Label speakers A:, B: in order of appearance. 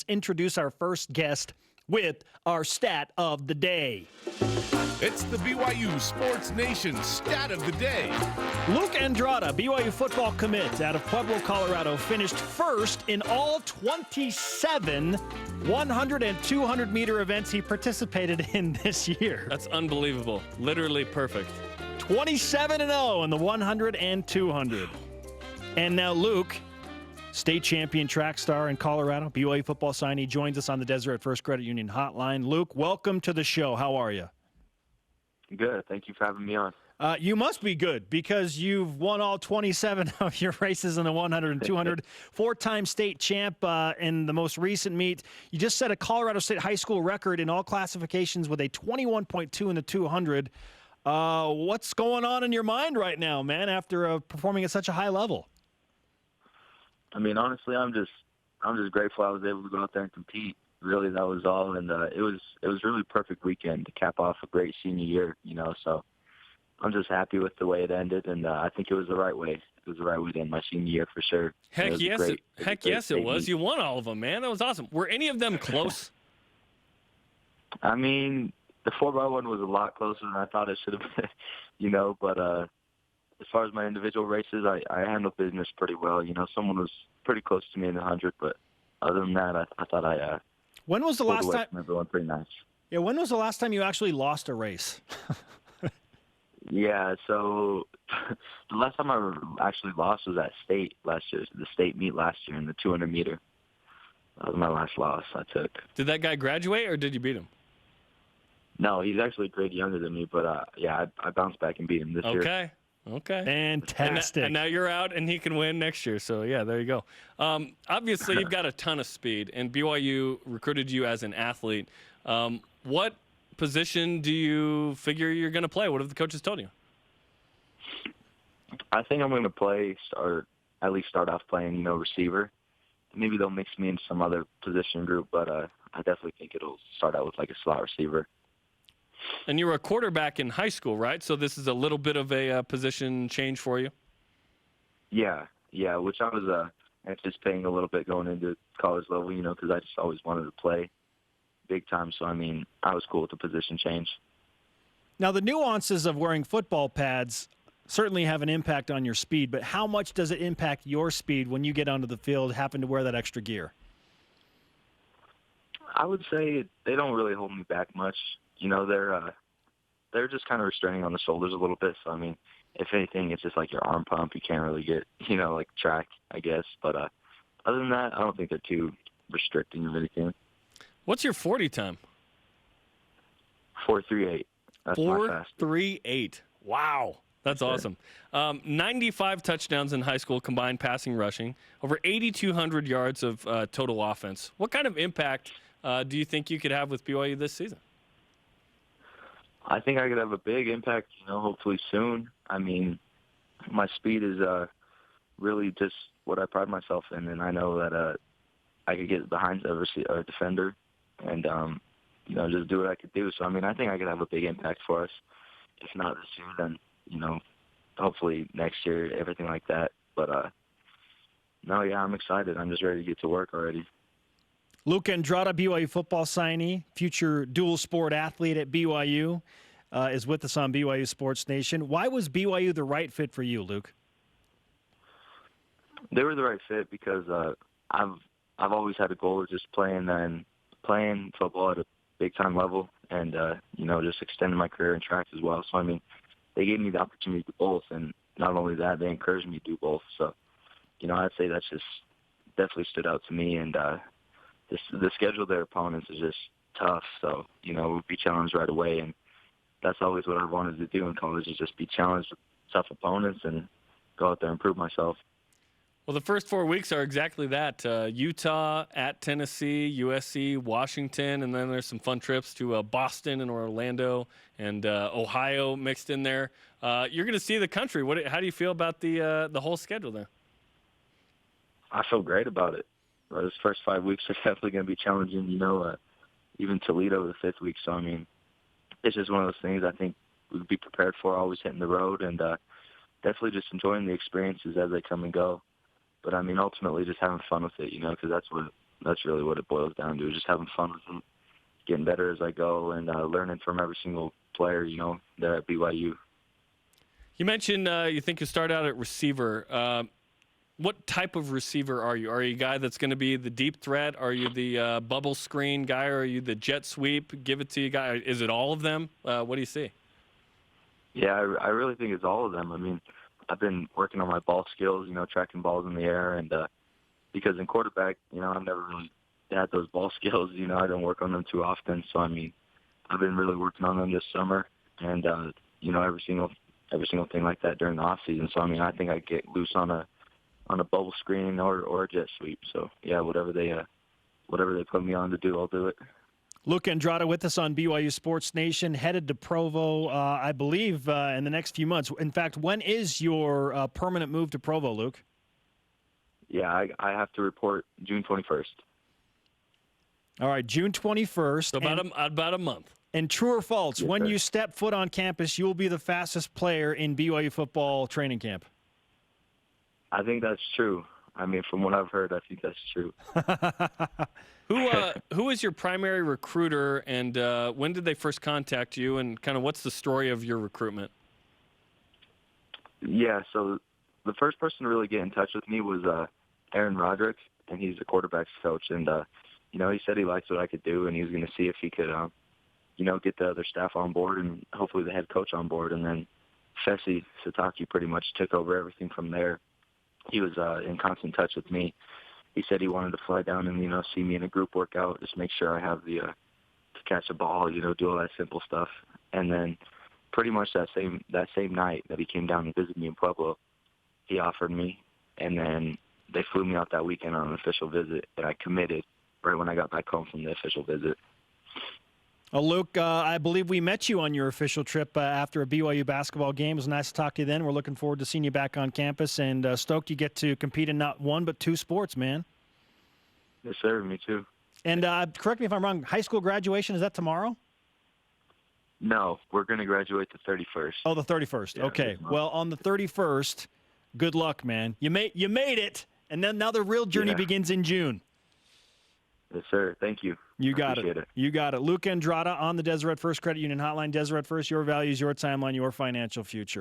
A: let's introduce our first guest with our stat of the day.
B: It's the BYU Sports Nation Stat of the Day.
A: Luc Andrada, BYU football commit out of Pueblo, Colorado, finished first in all 27 100 and 200-meter events he participated in this year.
C: That's unbelievable. Literally perfect.
A: 27-0 in the 100 and 200. And now Luc, state champion track star in Colorado, BYU football signee, joins us on the Deseret First Credit Union hotline. Luc, welcome to the show. How are you?
D: Good. Thank you for having me on.
A: You must be good because you've won all 27 of your races in the 100 and 200. Four-time state champ in the most recent meet. You just set a Colorado State high school record in all classifications with a 21.2 in the 200. What's going on in your mind right now, man, after performing at such a high level?
D: I mean, honestly, I'm just grateful I was able to go out there and compete. Really, that was all, and it was really a perfect weekend to cap off a great senior year, so I'm just happy with the way it ended, and I think it was the right way. It was the right way to end my senior year for sure.
C: Heck yes, it was. You won all of them, man. That was awesome. Were any of them close?
D: I mean, the 4x1 was a lot closer than I thought it should have been, but as far as my individual races, I handled business pretty well. Someone was pretty close to me in the 100, but other than that, I thought I
A: when was the last time?
D: Everyone pretty nice.
A: Yeah, when was the last time you actually lost a race?
D: Yeah, so the last time I actually lost was at state last year, the state meet last year in the 200 meter. That was my last loss I took.
C: Did that guy graduate or did you beat him?
D: No, he's actually a grade younger than me, but I bounced back and beat him this year.
C: Okay.
A: Fantastic.
C: And now you're out, and he can win next year. So, yeah, there you go. Obviously, you've got a ton of speed, and BYU recruited you as an athlete. What position do you figure you're going to play? What have the coaches told you?
D: I think I'm going to at least start off playing, receiver. Maybe they'll mix me in some other position group, but I definitely think it'll start out with like a slot receiver.
C: And you were a quarterback in high school, right? So this is a little bit of a position change for you?
D: Yeah, which I was anticipating a little bit going into college level, because I just always wanted to play big time. So, I mean, I was cool with the position change.
A: Now, the nuances of wearing football pads certainly have an impact on your speed, but how much does it impact your speed when you get onto the field having to wear that extra gear?
D: I would say they don't really hold me back much. They're just kind of restraining on the shoulders a little bit. So, I mean, if anything, it's just like your arm pump. You can't really get, like track, I guess. But other than that, I don't think they're too restricting of anything.
C: What's your 40 time?
D: 4.38. That's my fastest.
C: 4.38. Wow. That's awesome. 95 touchdowns in high school combined passing rushing, over 8,200 yards of total offense. What kind of impact do you think you could have with BYU this season?
D: I think I could have a big impact, hopefully soon. I mean, my speed is really just what I pride myself in, and I know that I could get behind a defender and, just do what I could do. So, I mean, I think I could have a big impact for us. If not this year, then, hopefully next year, everything like that. But, no, yeah, I'm excited. I'm just ready to get to work already.
A: Luc Andrada, BYU football signee, future dual sport athlete at BYU, is with us on BYU Sports Nation. Why was BYU the right fit for you, Luc?
D: They were the right fit because I've always had a goal of just playing football at a big time level and just extending my career in track as well. So I mean, they gave me the opportunity to do both, and not only that, they encouraged me to do both. So I'd say that's just definitely stood out to me, and the schedule of their opponents is just tough. So, we'll be challenged right away. And that's always what I wanted to do in college, is just be challenged with tough opponents and go out there and prove myself.
C: Well, the first 4 weeks are exactly that. Utah, at Tennessee, USC, Washington, and then there's some fun trips to Boston and Orlando and Ohio mixed in there. You're going to see the country. How do you feel about the whole schedule there?
D: I feel great about it. Those first 5 weeks are definitely going to be challenging, even Toledo the fifth week. So, I mean, it's just one of those things I think we'd be prepared for, always hitting the road, and definitely just enjoying the experiences as they come and go. But, I mean, ultimately just having fun with it, because that's what that's really what it boils down to, just having fun with them, getting better as I go, and learning from every single player, there at BYU.
C: You mentioned you think you start out at receiver. What type of receiver are you? Are you a guy that's going to be the deep threat? Are you the bubble screen guy? Or are you the jet sweep, give it to you guy? Is it all of them? What do you see?
D: Yeah, I really think it's all of them. I mean, I've been working on my ball skills, tracking balls in the air, and because in quarterback, I've never really had those ball skills. I don't work on them too often. So, I mean, I've been really working on them this summer, and, every single thing like that during the off season. So, I mean, I think I get loose on a bubble screen or a jet sweep. So, yeah, whatever they put me on to do, I'll do it.
A: Luc Andrada with us on BYU Sports Nation, headed to Provo, I believe, in the next few months. In fact, when is your permanent move to Provo, Luc?
D: Yeah, I have to report June 21st.
A: All right, June 21st.
C: So about a month.
A: And true or false,
D: Yes,
A: when
D: sir.
A: you step foot on campus, you'll be the fastest player in BYU football training camp.
D: I think that's true. I mean, from what I've heard, I think that's true.
C: Who is your primary recruiter, and when did they first contact you, and kind of what's the story of your recruitment?
D: Yeah, so the first person to really get in touch with me was Aaron Roderick, and he's the quarterback's coach. And, he said he liked what I could do, and he was going to see if he could, get the other staff on board and hopefully the head coach on board. And then Fesi Sataki pretty much took over everything from there. He was in constant touch with me. He said he wanted to fly down and, see me in a group workout, just make sure I have the to catch a ball, do all that simple stuff. And then pretty much that same night that he came down and visited me in Pueblo, he offered me, and then they flew me out that weekend on an official visit, and I committed right when I got back home from the official visit.
A: Well, Luc, I believe we met you on your official trip after a BYU basketball game. It was nice to talk to you then. We're looking forward to seeing you back on campus, and stoked you get to compete in not one but two sports, man.
D: Yes, sir. Me too.
A: And correct me if I'm wrong, high school graduation, is that tomorrow?
D: No, we're going to graduate the 31st.
A: Oh, the 31st.
D: Yeah,
A: Okay. Well, on the 31st, good luck, man. You made it, and then now the real journey begins in June.
D: Yes, sir. Thank you.
A: You got
D: Appreciate it.
A: You got it. Luc Andrada on the Deseret First Credit Union Hotline. Deseret First, your values, your timeline, your financial future.